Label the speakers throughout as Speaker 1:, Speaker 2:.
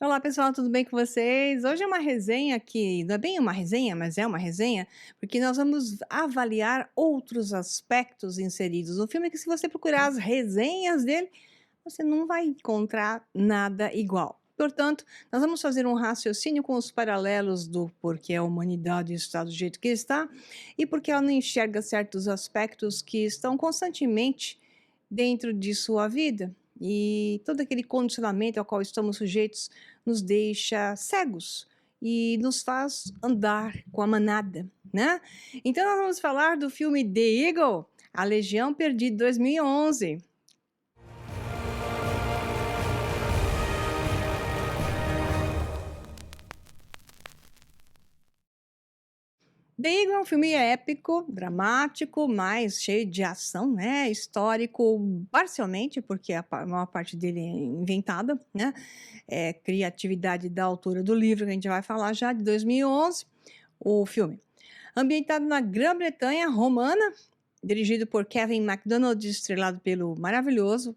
Speaker 1: Olá pessoal, tudo bem com vocês? Hoje é uma resenha que não é bem uma resenha, mas é uma resenha, porque nós vamos avaliar outros aspectos inseridos no filme que se você procurar as resenhas dele, você não vai encontrar nada igual. Portanto, nós vamos fazer um raciocínio com os paralelos do porquê a humanidade está do jeito que está e porque ela não enxerga certos aspectos que estão constantemente dentro de sua vida. E todo aquele condicionamento ao qual estamos sujeitos nos deixa cegos e nos faz andar com a manada, né? Então nós vamos falar do filme The Eagle, A Legião Perdida, 2011. The Eagle é um filme épico, dramático, mas cheio de ação, né? Histórico, parcialmente, porque a maior parte dele é inventada, né? É criatividade da autora do livro, que a gente vai falar já, de 2011, o filme. Ambientado na Grã-Bretanha romana, dirigido por Kevin MacDonald, estrelado pelo maravilhoso,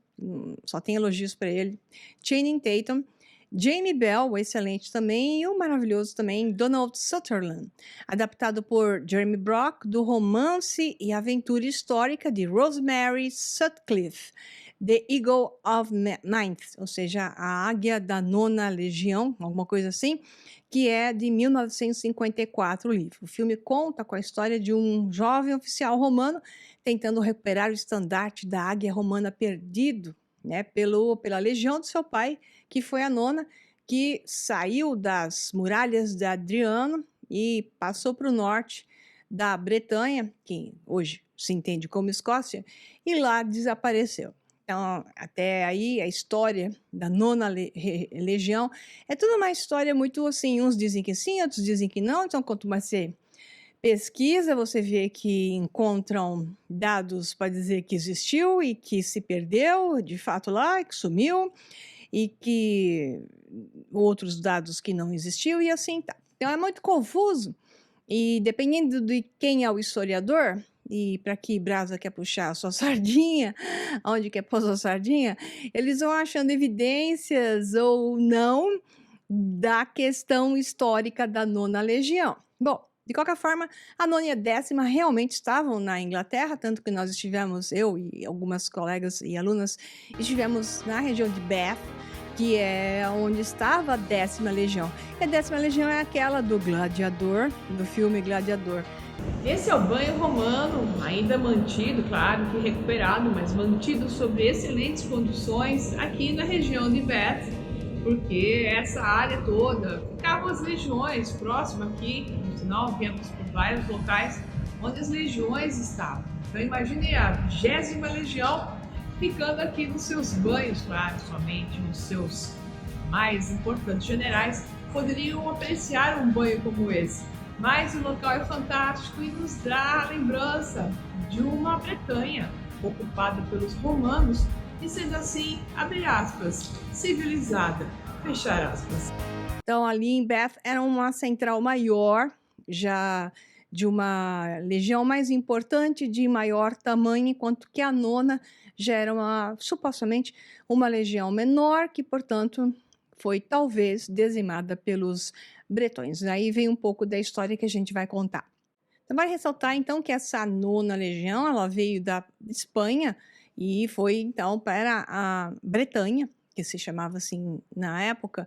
Speaker 1: só tem elogios para ele, Channing Tatum, Jamie Bell, o excelente também, e o maravilhoso também, Donald Sutherland, adaptado por Jeremy Brock, do romance e aventura histórica de Rosemary Sutcliffe, The Eagle of Ninth, ou seja, a Águia da Nona Legião, alguma coisa assim, que é de 1954 o livro. O filme conta com a história de um jovem oficial romano tentando recuperar o estandarte da águia romana perdido, né, pela legião do seu pai, que foi a nona, que saiu das muralhas de Adriano e passou para o norte da Bretanha, que hoje se entende como Escócia, e lá desapareceu. Então, até aí, a história da nona legião é tudo uma história muito assim, uns dizem que sim, outros dizem que não, então quanto mais você pesquisa, você vê que encontram dados para dizer que existiu e que se perdeu, de fato lá, que sumiu, e que outros dados que não existiu e assim tá. Então é muito confuso e dependendo de quem é o historiador e para que brasa quer puxar a sua sardinha, aonde quer pôr a sua sardinha, eles vão achando evidências ou não da questão histórica da nona legião. Bom, de qualquer forma, a nona e a décima realmente estavam na Inglaterra, tanto que nós estivemos, eu e algumas colegas e alunas, estivemos na região de Bath, que é onde estava a 10ª Legião. E a 10ª Legião é aquela do Gladiador, do filme Gladiador.
Speaker 2: Esse é o banho romano, ainda mantido, claro que recuperado, mas mantido sob excelentes condições aqui na região de Bath, porque essa área toda ficavam as legiões próximas aqui, no sinal viemos por vários locais onde as legiões estavam. Então imagine a 20ª Legião ficando aqui nos seus banhos, claro, somente os seus mais importantes generais poderiam apreciar um banho como esse. Mas o local é fantástico e nos dá a lembrança de uma Bretanha ocupada pelos romanos e sendo assim, abre aspas, civilizada, fechar aspas.
Speaker 1: Então ali em Bath era uma central maior, já de uma legião mais importante, de maior tamanho, enquanto que a nona já era supostamente uma legião menor, que portanto foi talvez dizimada pelos bretões. Aí vem um pouco da história que a gente vai contar. Então, vale ressaltar então que essa nona legião ela veio da Espanha e foi então para a Bretanha, que se chamava assim na época,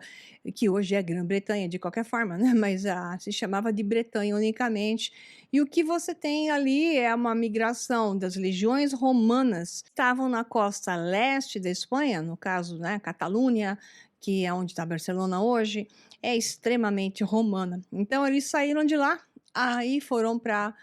Speaker 1: que hoje é Grã-Bretanha de qualquer forma, né? Mas se chamava de Bretanha unicamente. E o que você tem ali é uma migração das legiões romanas que estavam na costa leste da Espanha, no caso, né, Catalunha, que é onde está Barcelona hoje, é extremamente romana. Então eles saíram de lá, aí foram para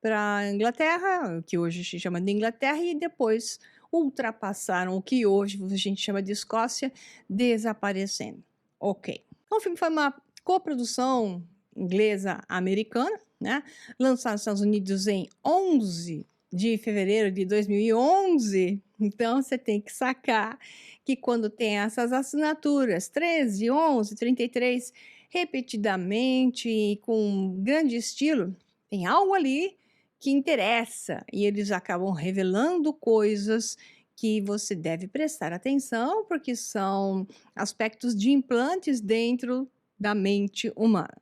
Speaker 1: a Inglaterra, que hoje se chama de Inglaterra, e depois ultrapassaram o que hoje a gente chama de Escócia, desaparecendo. Ok. Então, o filme foi uma coprodução inglesa-americana, né? Lançado nos Estados Unidos em 11 de fevereiro de 2011. Então, você tem que sacar que quando tem essas assinaturas 13, 11, 33, repetidamente e com grande estilo, tem algo ali que interessa e eles acabam revelando coisas que você deve prestar atenção, porque são aspectos de implantes dentro da mente humana.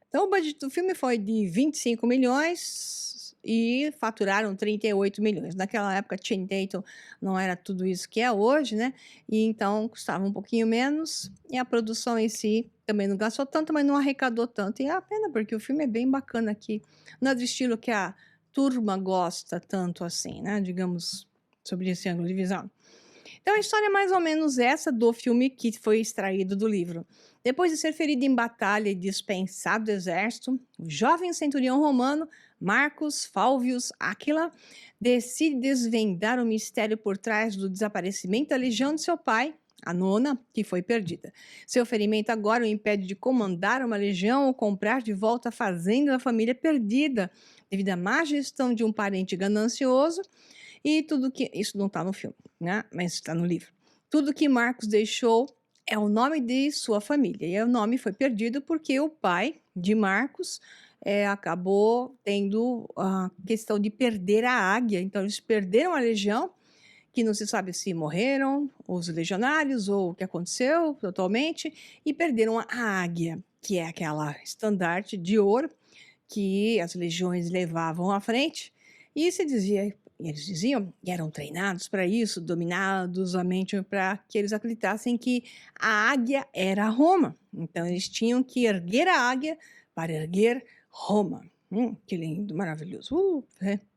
Speaker 1: Então, o budget do filme foi de 25 milhões e faturaram 38 milhões. Naquela época, Channing Tatum não era tudo isso que é hoje, né? E então custava um pouquinho menos. E a produção em si também não gastou tanto, mas não arrecadou tanto. E é a pena, porque o filme é bem bacana aqui. Não é do estilo que a turma gosta tanto assim, né? Digamos, sobre esse ângulo de visão. Então, a história é mais ou menos essa do filme que foi extraído do livro. Depois de ser ferido em batalha e dispensado do exército, o jovem centurião romano Marcus Falvius Aquila decide desvendar o mistério por trás do desaparecimento da legião de seu pai, a nona, que foi perdida. Seu ferimento agora o impede de comandar uma legião ou comprar de volta a fazenda da família perdida, devido à má gestão de um parente ganancioso. E tudo que. Isso não está no filme, né? Mas está no livro. Tudo que Marcos deixou é o nome de sua família. E o nome foi perdido porque o pai de Marcos acabou tendo a questão de perder a águia. Então, eles perderam a legião, que não se sabe se morreram os legionários ou o que aconteceu totalmente, e perderam a águia, que é aquela estandarte de ouro que as legiões levavam à frente. E se dizia, eles diziam, e eram treinados para isso, dominados a mente para que eles acreditassem que a águia era Roma. Então eles tinham que erguer a águia para erguer Roma. Que lindo, maravilhoso.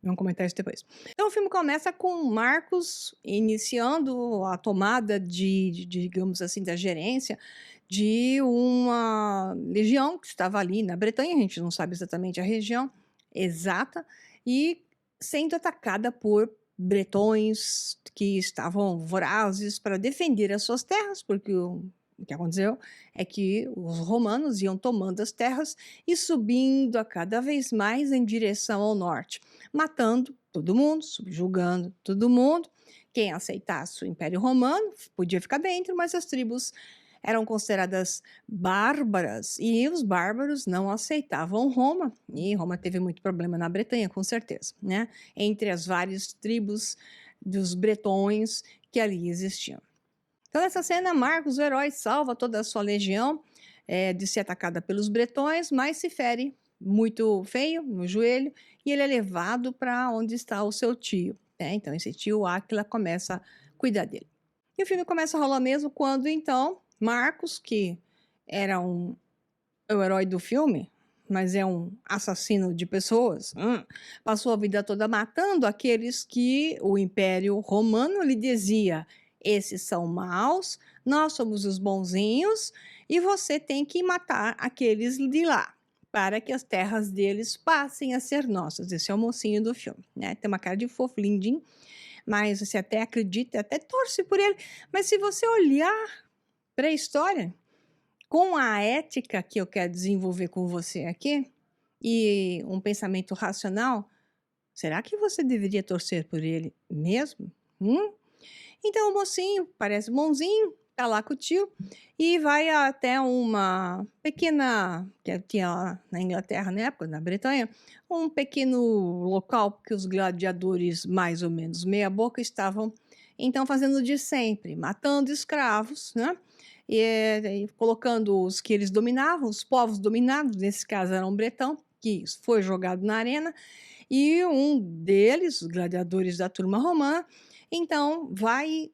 Speaker 1: Vamos comentar isso depois. Então o filme começa com Marcos iniciando a tomada digamos assim, da gerência de uma legião que estava ali na Bretanha, a gente não sabe exatamente a região exata, e sendo atacada por bretões que estavam vorazes para defender as suas terras, porque o que aconteceu é que os romanos iam tomando as terras e subindo a cada vez mais em direção ao norte, matando todo mundo, subjugando todo mundo. Quem aceitasse o Império Romano podia ficar dentro, mas as tribos eram consideradas bárbaras e os bárbaros não aceitavam Roma. E Roma teve muito problema na Bretanha, com certeza, né? Entre as várias tribos dos bretões que ali existiam. Então, nessa cena, Marcos, o herói, salva toda a sua legião de ser atacada pelos bretões, mas se fere muito feio no joelho e ele é levado para onde está o seu tio. Né? Então, esse tio, Áquila, começa a cuidar dele. E o filme começa a rolar mesmo quando, então, Marcos, que era o herói do filme, mas é um assassino de pessoas, passou a vida toda matando aqueles que o Império Romano lhe dizia: esses são maus, nós somos os bonzinhos e você tem que matar aqueles de lá para que as terras deles passem a ser nossas. Esse é o mocinho do filme, né? Tem uma cara de fofo, lindinho, mas você até acredita, até torce por ele. Mas se você olhar para a história, com a ética que eu quero desenvolver com você aqui, e um pensamento racional, será que você deveria torcer por ele mesmo? Então o mocinho parece bonzinho, tá lá com o tio, e vai até uma pequena, que tinha lá na Inglaterra na época, na Bretanha, um pequeno local que os gladiadores, mais ou menos meia boca, estavam então fazendo de sempre, matando escravos, né? E colocando os que eles dominavam, os povos dominados, nesse caso era um bretão, que foi jogado na arena, e um deles, os gladiadores da turma romana, então vai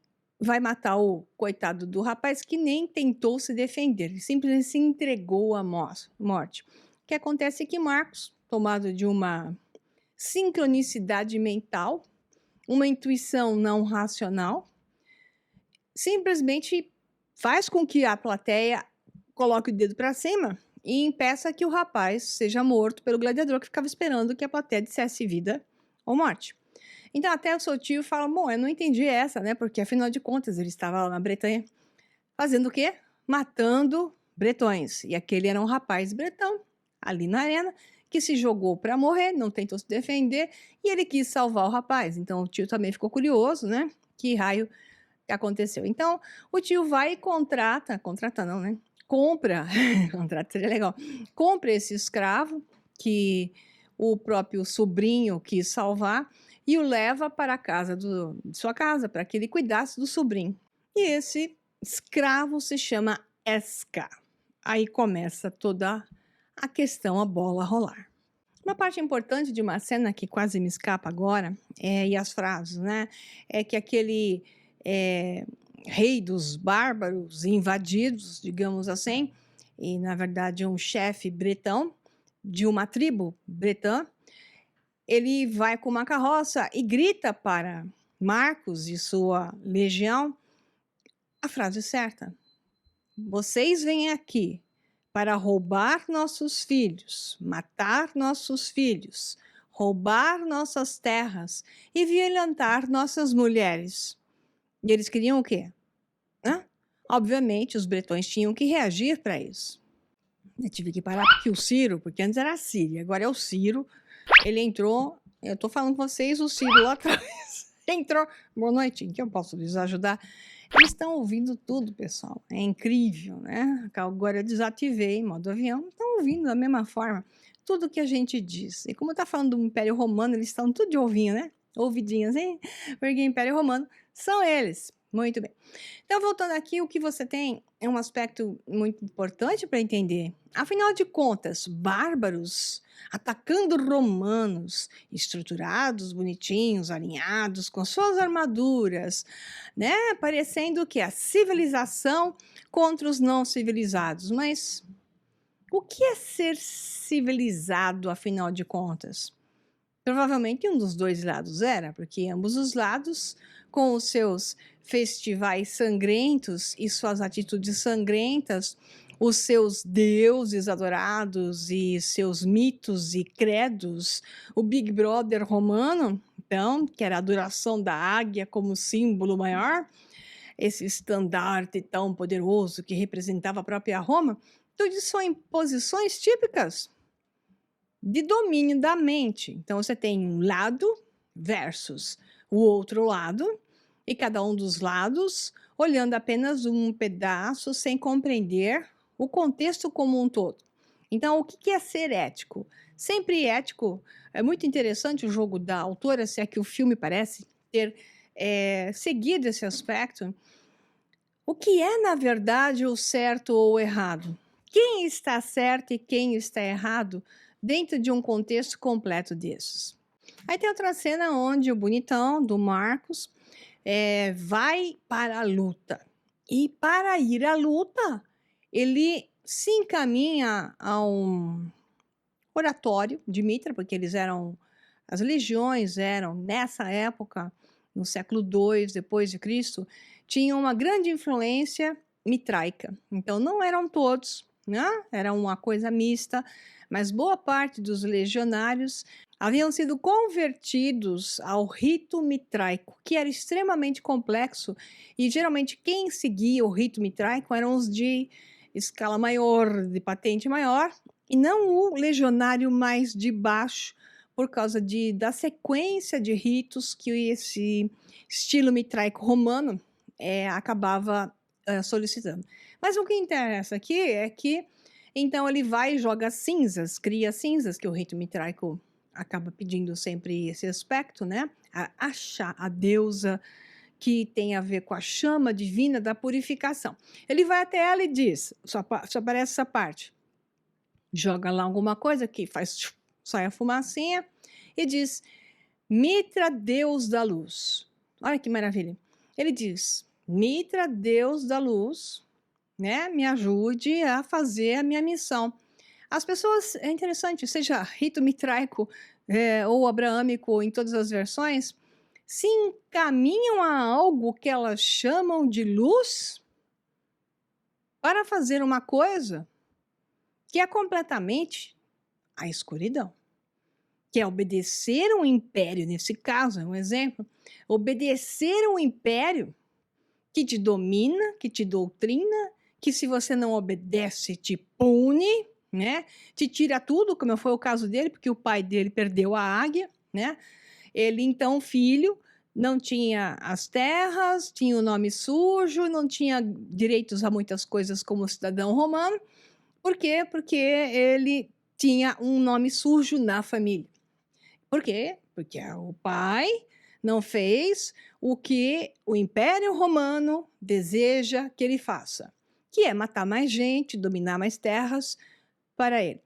Speaker 1: matar o coitado do rapaz que nem tentou se defender, ele simplesmente se entregou à morte. O que acontece é que Marcos, tomado de uma sincronicidade mental, uma intuição não racional, simplesmente faz com que a plateia coloque o dedo para cima e impeça que o rapaz seja morto pelo gladiador que ficava esperando que a plateia dissesse vida ou morte. Então até o seu tio fala, bom, eu não entendi essa, né? Porque afinal de contas ele estava lá na Bretanha fazendo o quê? Matando bretões. E aquele era um rapaz bretão ali na arena que se jogou para morrer, não tentou se defender e ele quis salvar o rapaz. Então o tio também ficou curioso, né? Que raio que aconteceu. Então, o tio vai e contrata não, né? Compra, contrata seria legal, compra esse escravo que o próprio sobrinho quis salvar e o leva para a casa de sua casa, para que ele cuidasse do sobrinho. E esse escravo se chama Esca. Aí começa toda a questão, a bola rolar. Uma parte importante de uma cena que quase me escapa agora, e as frases, né? É que aquele rei dos bárbaros invadidos, digamos assim, e na verdade um chefe bretão de uma tribo bretã, ele vai com uma carroça e grita para Marcos e sua legião a frase certa: vocês vêm aqui para roubar nossos filhos, matar nossos filhos, roubar nossas terras e violentar nossas mulheres. E eles queriam o quê? Hã? Obviamente, os bretões tinham que reagir para isso. Eu tive que parar porque o Ciro, porque antes era a Síria, agora é o Ciro, ele entrou, eu estou falando com vocês, o Ciro lá atrás entrou. Boa noite, em que eu posso lhes ajudar? Eles estão ouvindo tudo, pessoal. É incrível, né? Agora eu desativei modo avião, estão ouvindo da mesma forma tudo que a gente diz. E como está falando do Império Romano, eles estão tudo de ouvinho, né? Ouvidinhos, hein? Porque Império Romano são eles. Muito bem. Então, voltando aqui, o que você tem é um aspecto muito importante para entender. Afinal de contas, bárbaros atacando romanos, estruturados, bonitinhos, alinhados, com suas armaduras, né? Parecendo que a civilização contra os não civilizados. Mas o que é ser civilizado, afinal de contas? Provavelmente um dos dois lados era, porque ambos os lados, com os seus festivais sangrentos e suas atitudes sangrentas, os seus deuses adorados e seus mitos e credos, o Big Brother romano, então, que era a adoração da águia como símbolo maior, esse estandarte tão poderoso que representava a própria Roma, tudo isso são imposições típicas de domínio da mente. Então, você tem um lado versus o outro lado, e cada um dos lados olhando apenas um pedaço sem compreender o contexto como um todo. Então, o que é ser ético? Sempre ético. É muito interessante o jogo da autora, se é que o filme parece ter seguido esse aspecto. O que é, na verdade, o certo ou o errado? Quem está certo e quem está errado dentro de um contexto completo desses? Aí tem outra cena onde o bonitão do Marcos vai para a luta. E para ir à luta, ele se encaminha a um oratório de Mitra, porque as legiões eram, nessa época, no século II depois de Cristo, tinham uma grande influência mitraica. Então, não eram todos, né? Era uma coisa mista, mas boa parte dos legionários haviam sido convertidos ao rito mitraico, que era extremamente complexo, e geralmente quem seguia o rito mitraico eram os de escala maior, de patente maior, e não o legionário mais de baixo, por causa da sequência de ritos que esse estilo mitraico romano acabava solicitando. Mas o que interessa aqui é que, então, ele vai e joga cinzas, cria cinzas, que o rito mitraico acaba pedindo sempre esse aspecto, né? A deusa que tem a ver com a chama divina da purificação. Ele vai até ela e diz, só aparece essa parte, joga lá alguma coisa que faz, sai a fumacinha e diz, Mitra, Deus da luz. Olha que maravilha. Ele diz, Mitra, Deus da luz, né, me ajude a fazer a minha missão. As pessoas, é interessante, seja rito mitraico ou abraâmico, em todas as versões, se encaminham a algo que elas chamam de luz para fazer uma coisa que é completamente a escuridão, que é obedecer um império, nesse caso, é um exemplo, obedecer um império que te domina, que te doutrina, que se você não obedece te pune, né? Te tira tudo, como foi o caso dele, porque o pai dele perdeu a águia, né? Ele, então, filho, não tinha as terras, tinha o nome sujo, não tinha direitos a muitas coisas como cidadão romano. Por quê? Porque ele tinha um nome sujo na família. Por quê? porque o pai não fez o que o Império Romano deseja que ele faça, que é matar mais gente, dominar mais terras para ele.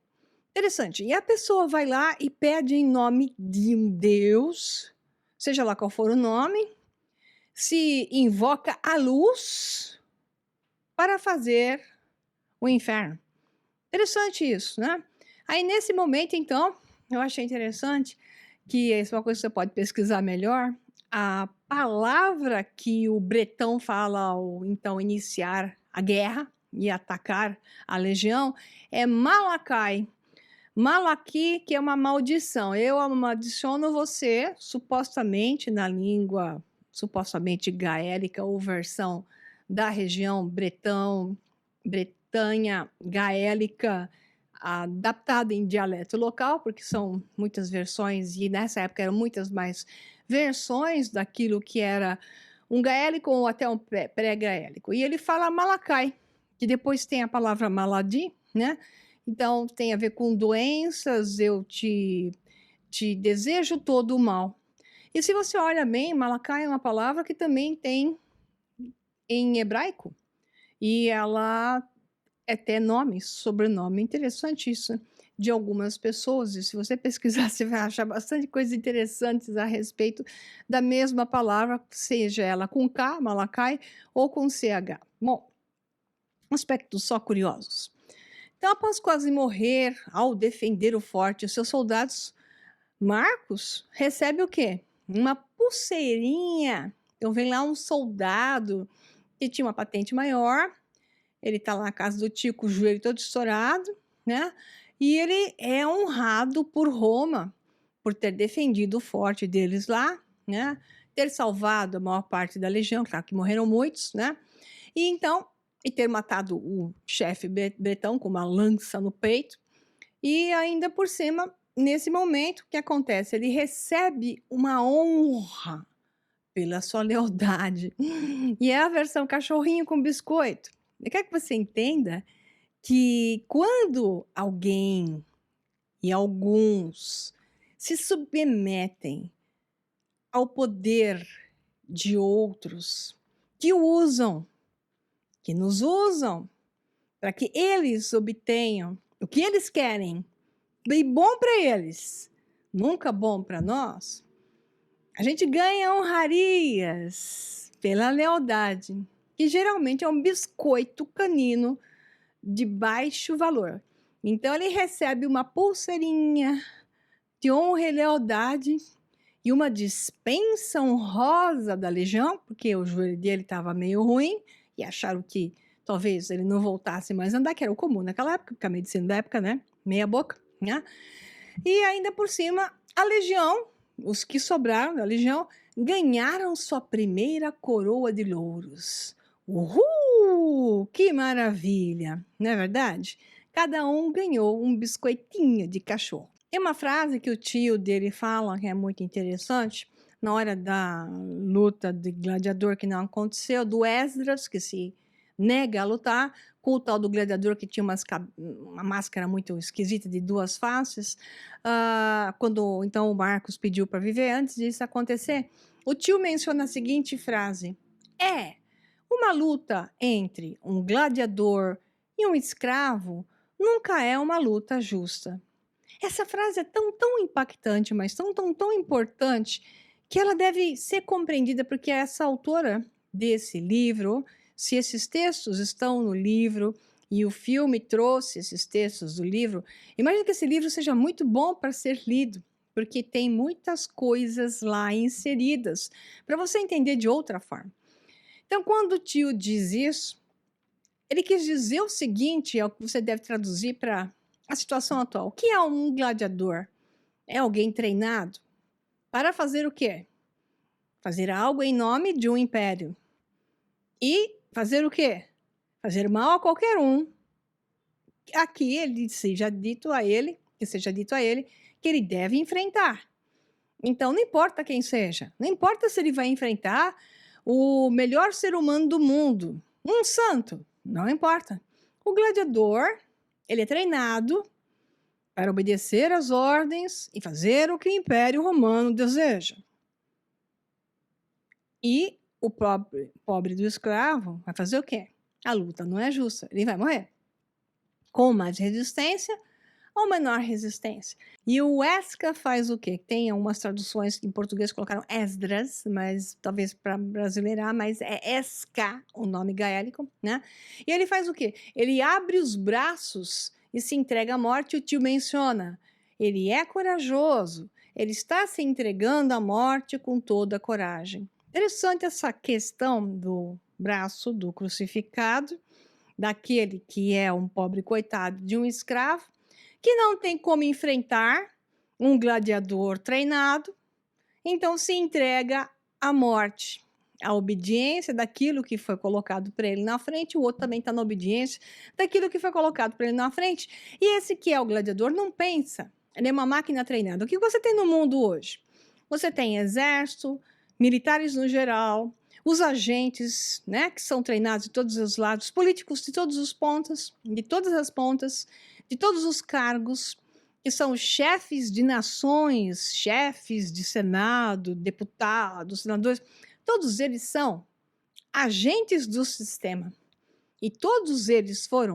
Speaker 1: Interessante. E a pessoa vai lá e pede em nome de um Deus, seja lá qual for o nome, se invoca a luz para fazer o inferno. Interessante isso, né? Aí, nesse momento, então, eu achei interessante que essa é uma coisa que você pode pesquisar melhor. A palavra que o bretão fala ao, então, iniciar a guerra e atacar a legião é Malacai. Malaqui, que é uma maldição. Eu amaldiçono você, supostamente na língua supostamente gaélica ou versão da região Bretanha gaélica, adaptada em dialeto local, porque são muitas versões, e nessa época eram muitas mais versões daquilo que era um gaélico ou até um pré-gaélico. E ele fala Malacai, que depois tem a palavra maladi, né? Então, tem a ver com doenças, eu te desejo todo o mal. E se você olha bem, Malacai é uma palavra que também tem em hebraico. E ela é até nome, sobrenome, interessante isso, de algumas pessoas. E se você pesquisar, você vai achar bastante coisas interessantes a respeito da mesma palavra, seja ela com K, Malacai, ou com CH. Bom, aspectos só curiosos. Então, após quase morrer ao defender o forte, os seus soldados, Marcos recebe o quê? Uma pulseirinha. Então, vem lá um soldado que tinha uma patente maior, ele está lá na casa do tio com o joelho todo estourado, né? E ele é honrado por Roma, por ter defendido o forte deles lá, né? Ter salvado a maior parte da legião, claro que morreram muitos, né? E então, e ter matado o chefe bretão com uma lança no peito. E ainda por cima, nesse momento, o que acontece? Ele recebe uma honra pela sua lealdade. E é a versão cachorrinho com biscoito. Eu quero que você entenda que quando alguém e alguns se submetem ao poder de outros que o usam, que nos usam, para que eles obtenham o que eles querem, e bom para eles, nunca bom para nós, a gente ganha honrarias pela lealdade, que geralmente é um biscoito canino de baixo valor. Então ele recebe uma pulseirinha de honra e lealdade e uma dispensa honrosa da legião, porque o joelho dele estava meio ruim e acharam que talvez ele não voltasse mais a andar, que era o comum naquela época, porque a medicina da época, né? Meia boca, né? E ainda por cima, a legião, os que sobraram da legião, ganharam sua primeira coroa de louros. Uhul! Que maravilha! Não é verdade? Cada um ganhou um biscoitinho de cachorro. Tem uma frase que o tio dele fala que é muito interessante, na hora da luta de gladiador que não aconteceu, do Esdras, que se nega a lutar, com o tal do gladiador que tinha uma máscara muito esquisita de duas faces. Quando então o Marcos pediu para viver, antes disso acontecer, o tio menciona a seguinte frase: uma luta entre um gladiador e um escravo nunca é uma luta justa. Essa frase é tão impactante, mas tão importante, que ela deve ser compreendida, porque essa autora desse livro, se esses textos estão no livro e o filme trouxe esses textos do livro, imagina que esse livro seja muito bom para ser lido, porque tem muitas coisas lá inseridas para você entender de outra forma. Então, quando o tio diz isso, ele quis dizer o seguinte, é o que você deve traduzir para a situação atual. O que é um gladiador? É alguém treinado para fazer o quê? Fazer algo em nome de um império. E fazer o quê? Fazer mal a qualquer um. Aqui que seja dito a ele que ele deve enfrentar. Então, não importa quem seja, não importa se ele vai enfrentar o melhor ser humano do mundo, um santo, não importa. O gladiador, ele é treinado para obedecer às ordens e fazer o que o Império Romano deseja. E o pobre do escravo vai fazer o quê? A luta não é justa, ele vai morrer. Com mais resistência ou menor resistência. E o Esca faz o quê? Tem algumas traduções em português colocaram Esdras, mas talvez para brasileirar, mas é Esca, o nome gaélico, né? E ele faz o quê? Ele abre os braços e se entrega à morte. O tio menciona, ele é corajoso, ele está se entregando à morte com toda a coragem. Interessante essa questão do braço do crucificado, daquele que é um pobre coitado de um escravo, que não tem como enfrentar um gladiador treinado, então se entrega à morte, à obediência daquilo que foi colocado para ele na frente, o outro também está na obediência daquilo que foi colocado para ele na frente. E esse que é o gladiador não pensa, ele é uma máquina treinada. O que você tem no mundo hoje? Você tem exército, militares no geral, os agentes, né, que são treinados de todos os lados, políticos de todos os pontos, de todas as pontas, de todos os cargos, que são chefes de nações, chefes de Senado, deputados, senadores, todos eles são agentes do sistema. E todos eles põe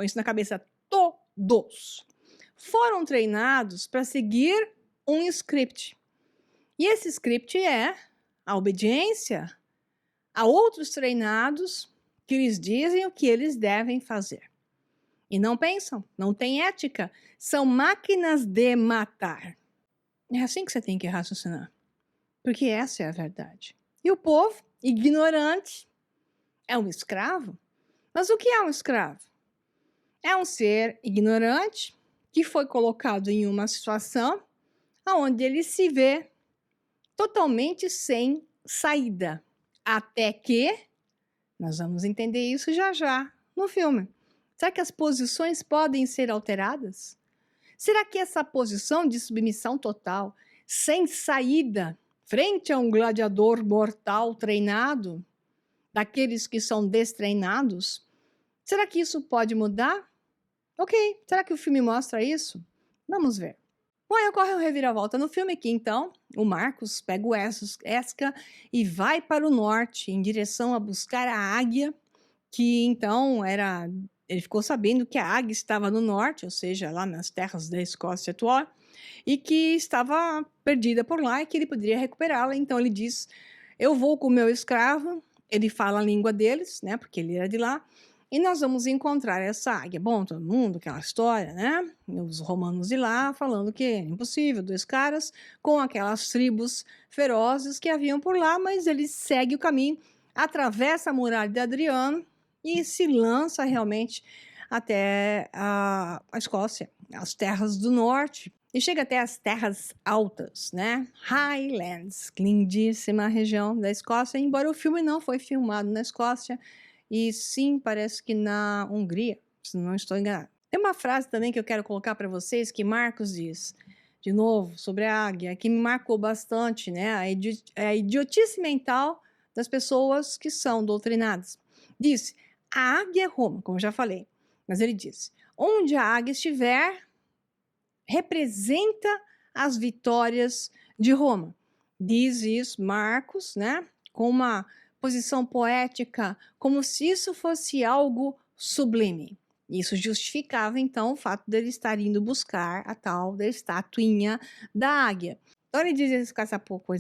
Speaker 1: isso na cabeça, todos, foram treinados para seguir um script. E esse script é a obediência a outros treinados que lhes dizem o que eles devem fazer. E não pensam, não têm ética, são máquinas de matar. É assim que você tem que raciocinar, porque essa é a verdade. E o povo, ignorante, é um escravo? Mas o que é um escravo? É um ser ignorante que foi colocado em uma situação onde ele se vê totalmente sem saída, até que nós vamos entender isso já já no filme. Será que as posições podem ser alteradas? Será que essa posição de submissão total, sem saída, frente a um gladiador mortal treinado, daqueles que são destreinados, será que isso pode mudar? Ok, será que o filme mostra isso? Vamos ver. Bom, aí ocorre uma reviravolta no filme que, então, o Marcos pega o Esca e vai para o norte, em direção a buscar a águia, que, então, ele ficou sabendo que a águia estava no norte, ou seja, lá nas terras da Escócia atual, e que estava perdida por lá e que ele poderia recuperá-la. Então, ele diz, eu vou com o meu escravo, ele fala a língua deles, né, porque ele era de lá, e nós vamos encontrar essa águia. Bom, todo mundo, aquela história, né? Os romanos de lá falando que é impossível, dois caras com aquelas tribos ferozes que haviam por lá, mas ele segue o caminho, atravessa a muralha de Adriano e se lança realmente até a Escócia, as terras do norte, e chega até as terras altas, né? Highlands, lindíssima região da Escócia, embora o filme não foi filmado na Escócia, e sim, parece que na Hungria, se não estou enganado. Tem uma frase também que eu quero colocar para vocês que Marcos diz, de novo, sobre a águia, que me marcou bastante, né? A idiotice mental das pessoas que são doutrinadas. Disse, a águia é Roma, como eu já falei, mas ele disse, onde a águia estiver, representa as vitórias de Roma. Diz isso Marcos, né? Com uma posição poética, como se isso fosse algo sublime. Isso justificava, então, o fato dele estar indo buscar a tal da estatuinha da águia. Então ele diz isso com essa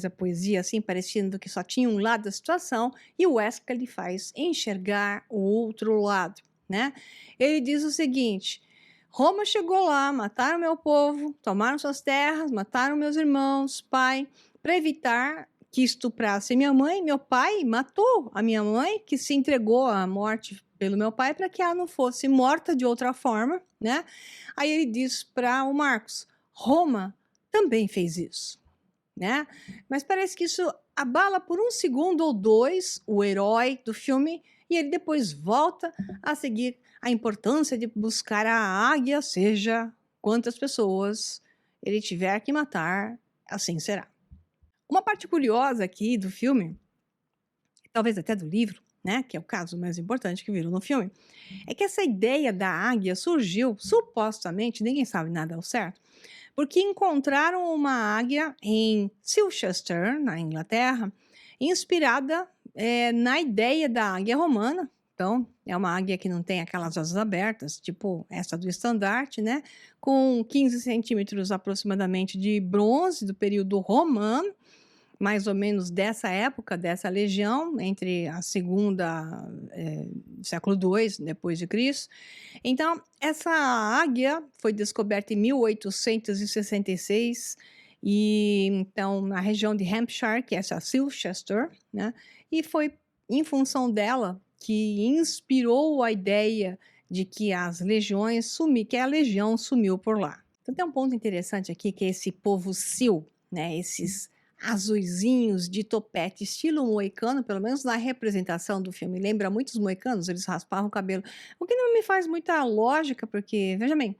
Speaker 1: poesia, assim, parecendo que só tinha um lado da situação, e o Esca lhe faz enxergar o outro lado, né? Ele diz o seguinte, Roma chegou lá, mataram meu povo, tomaram suas terras, mataram meus irmãos, pai, para evitar que estuprasse minha mãe, meu pai matou a minha mãe, que se entregou à morte pelo meu pai para que ela não fosse morta de outra forma, né? Aí ele diz para o Marcos, Roma também fez isso, né? Mas parece que isso abala por um segundo ou dois o herói do filme e ele depois volta a seguir a importância de buscar a águia, seja quantas pessoas ele tiver que matar, assim será. Uma parte curiosa aqui do filme, talvez até do livro, né, que é o caso mais importante que viram no filme, é que essa ideia da águia surgiu, supostamente, ninguém sabe nada ao certo, porque encontraram uma águia em Silchester, na Inglaterra, inspirada na ideia da águia romana. Então, é uma águia que não tem aquelas asas abertas, tipo essa do estandarte, né? Com 15 centímetros aproximadamente de bronze do período romano, mais ou menos dessa época, dessa legião, entre a segunda, século II depois de Cristo. Então, essa águia foi descoberta em 1866 e então na região de Hampshire, que é essa Silchester, né? E foi em função dela que inspirou a ideia de que as legiões que a legião sumiu por lá. Então tem um ponto interessante aqui que é esse povo Sil, né? Esses azuizinhos de topete, estilo moicano, pelo menos na representação do filme. Lembra muitos moicanos, eles raspavam o cabelo. O que não me faz muita lógica, porque, veja bem,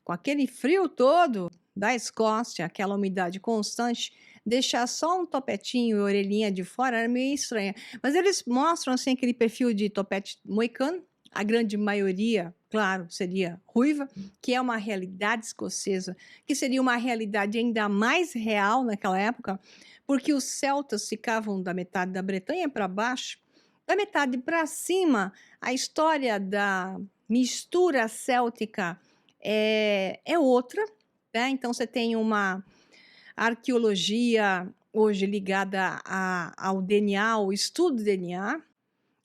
Speaker 1: com aquele frio todo da Escócia, aquela umidade constante, deixar só um topetinho e orelhinha de fora era meio estranho. Mas eles mostram assim aquele perfil de topete moicano, a grande maioria, claro, seria ruiva, que é uma realidade escocesa, que seria uma realidade ainda mais real naquela época, porque os celtas ficavam da metade da Bretanha para baixo, da metade para cima, a história da mistura céltica é outra, né? Então você tem uma arqueologia hoje ligada ao DNA, ao estudo do DNA,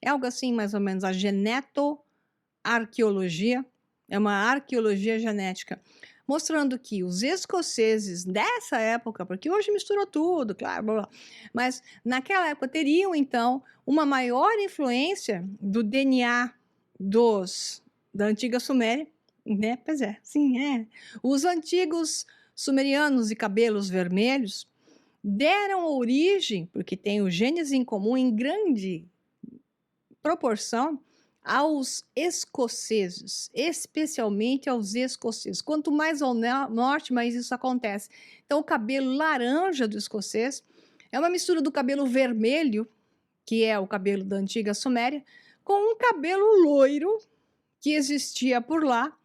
Speaker 1: é algo assim mais ou menos a genetoarqueologia, é uma arqueologia genética, mostrando que os escoceses dessa época, porque hoje misturou tudo, claro, blá, blá, mas naquela época teriam então uma maior influência do DNA da antiga Suméria, né? Pois é, sim, é. Os antigos sumerianos de cabelos vermelhos deram origem, porque tem os genes em comum em grande proporção, aos escoceses, especialmente aos escoceses. Quanto mais ao norte, mais isso acontece. Então, o cabelo laranja do escocês é uma mistura do cabelo vermelho, que é o cabelo da antiga Suméria, com um cabelo loiro que existia por lá,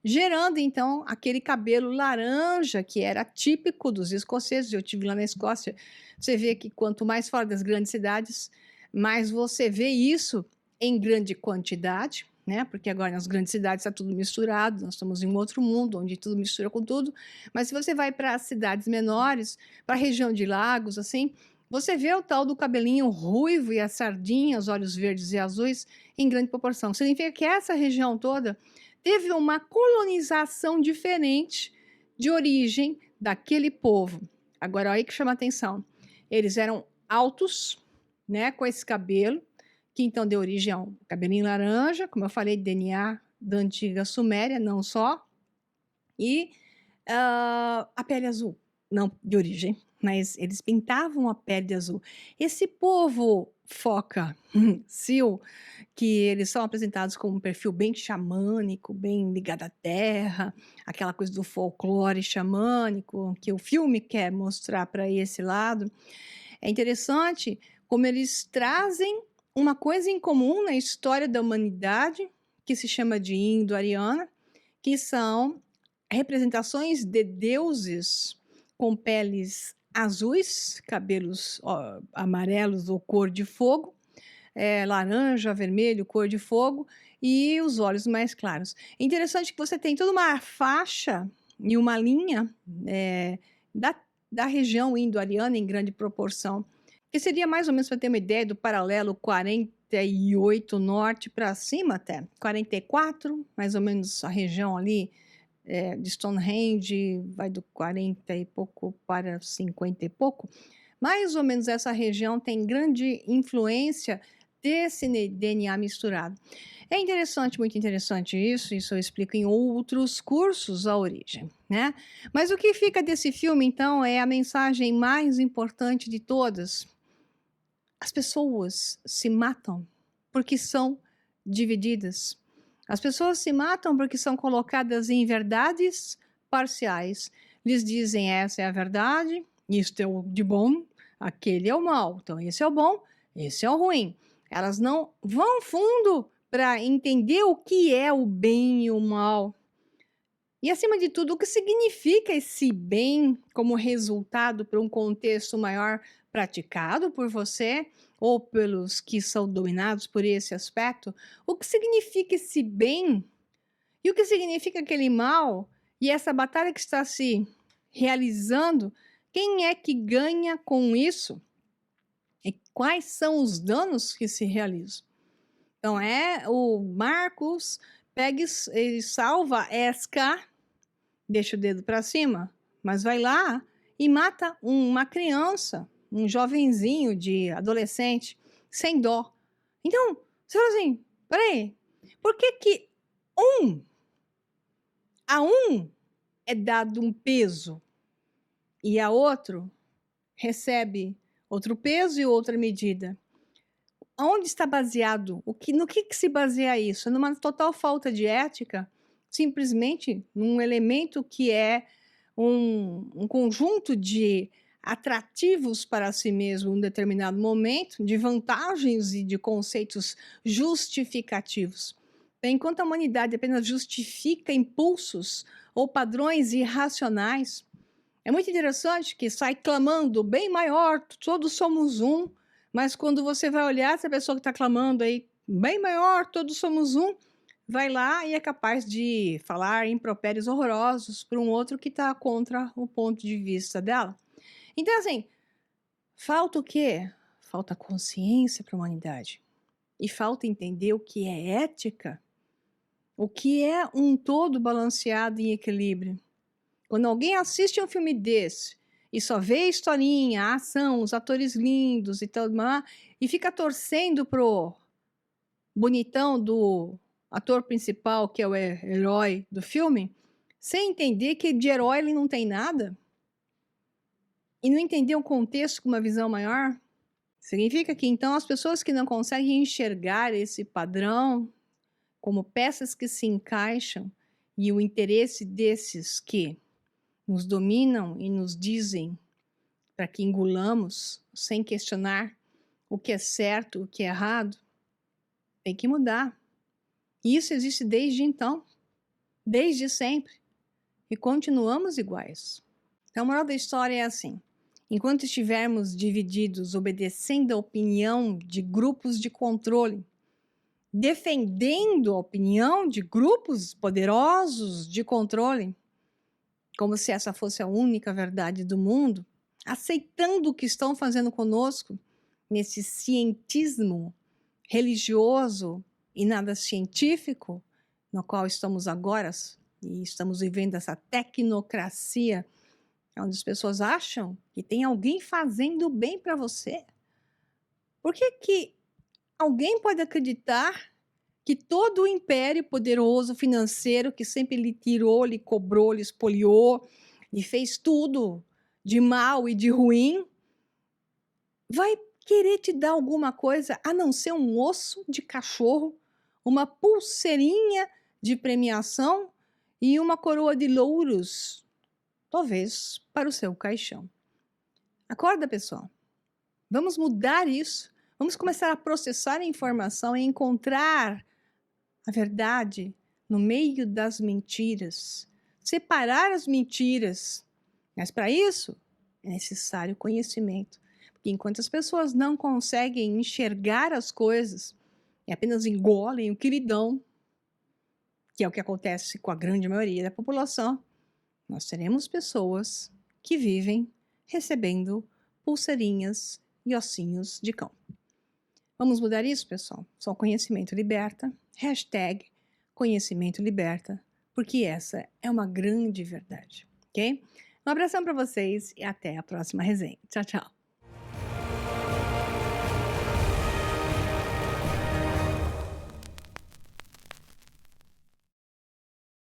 Speaker 1: gerando então aquele cabelo laranja que era típico dos escoceses. Eu tive lá na Escócia. Você vê que quanto mais fora das grandes cidades, mais você vê isso em grande quantidade, né? Porque agora nas grandes cidades está tudo misturado, nós estamos em um outro mundo onde tudo mistura com tudo. Mas se você vai para as cidades menores, para a região de lagos, assim, você vê o tal do cabelinho ruivo e as sardinhas, olhos verdes e azuis, em grande proporção. Significa que essa região toda teve uma colonização diferente de origem daquele povo. Agora, olha aí que chama a atenção. Eles eram altos, né, com esse cabelo, que então deu origem ao cabelinho laranja, como eu falei, DNA da antiga Suméria, não só, e a pele azul, não de origem, mas eles pintavam a pele de azul. Esse povo foca, Sil, que eles são apresentados como um perfil bem xamânico, bem ligado à terra, aquela coisa do folclore xamânico, que o filme quer mostrar para esse lado. É interessante como eles trazem uma coisa em comum na história da humanidade, que se chama de indo-ariana, que são representações de deuses com peles azuis, cabelos amarelos ou cor de fogo, laranja, vermelho, cor de fogo, e os olhos mais claros. É interessante que você tem toda uma faixa e uma linha da região indo-ariana em grande proporção, que seria mais ou menos para ter uma ideia do paralelo 48 norte para cima até, 44, mais ou menos a região ali de Stonehenge, vai do 40 e pouco para 50 e pouco, mais ou menos essa região tem grande influência desse DNA misturado. É interessante, muito interessante isso eu explico em outros cursos a origem, né? Mas o que fica desse filme, então, é a mensagem mais importante de todas. As pessoas se matam porque são divididas. As pessoas se matam porque são colocadas em verdades parciais. Lhes dizem essa é a verdade, isto é o de bom, aquele é o mal. Então esse é o bom, esse é o ruim. Elas não vão fundo para entender o que é o bem e o mal. E, acima de tudo, o que significa esse bem como resultado para um contexto maior praticado por você ou pelos que são dominados por esse aspecto? O que significa esse bem e o que significa aquele mal? E essa batalha que está se realizando, quem é que ganha com isso? E quais são os danos que se realizam? Então, o Marcos pega e salva Esca, deixa o dedo para cima, mas vai lá e mata uma criança, um jovenzinho de adolescente, sem dó. Então, você fala assim, peraí, por que que um, a um é dado um peso e a outro recebe outro peso e outra medida? Onde está baseado? No que se baseia isso? É numa total falta de ética? Simplesmente num elemento que é um conjunto de atrativos para si mesmo em um determinado momento, de vantagens e de conceitos justificativos. Enquanto a humanidade apenas justifica impulsos ou padrões irracionais, é muito interessante que sai clamando bem maior, todos somos um, mas quando você vai olhar essa pessoa que está clamando aí, bem maior, todos somos um, vai lá e é capaz de falar impropérios horrorosos para um outro que está contra o ponto de vista dela. Então, assim, falta o quê? Falta consciência para a humanidade. E falta entender o que é ética, o que é um todo balanceado em equilíbrio. Quando alguém assiste um filme desse e só vê a historinha, a ação, os atores lindos e tal, e fica torcendo pro bonitão do ator principal, que é o herói do filme, sem entender que de herói ele não tem nada, e não entender o contexto com uma visão maior, significa que então as pessoas que não conseguem enxergar esse padrão como peças que se encaixam e o interesse desses que nos dominam e nos dizem para que engolamos sem questionar o que é certo, o que é errado, tem que mudar. E isso existe desde então, desde sempre, e continuamos iguais. Então, a moral da história é assim: enquanto estivermos divididos, obedecendo a opinião de grupos de controle, defendendo a opinião de grupos poderosos de controle, como se essa fosse a única verdade do mundo, aceitando o que estão fazendo conosco nesse cientismo religioso e nada científico, no qual estamos agora, e estamos vivendo essa tecnocracia, onde as pessoas acham que tem alguém fazendo bem para você. Por que que alguém pode acreditar que todo o império poderoso financeiro que sempre lhe tirou, lhe cobrou, lhe espoliou, lhe fez tudo de mal e de ruim, vai querer te dar alguma coisa a não ser um osso de cachorro, uma pulseirinha de premiação e uma coroa de louros, talvez para o seu caixão? Acorda, pessoal. Vamos mudar isso. Vamos começar a processar a informação e encontrar a verdade no meio das mentiras. Separar as mentiras. Mas para isso é necessário conhecimento. Porque enquanto as pessoas não conseguem enxergar as coisas e apenas engolem o que lhe dão, que é o que acontece com a grande maioria da população, nós teremos pessoas que vivem recebendo pulseirinhas e ossinhos de cão. Vamos mudar isso, pessoal? Só conhecimento liberta. #conhecimento liberta, porque essa é uma grande verdade, ok? Um abração para vocês e até a próxima resenha. Tchau, tchau.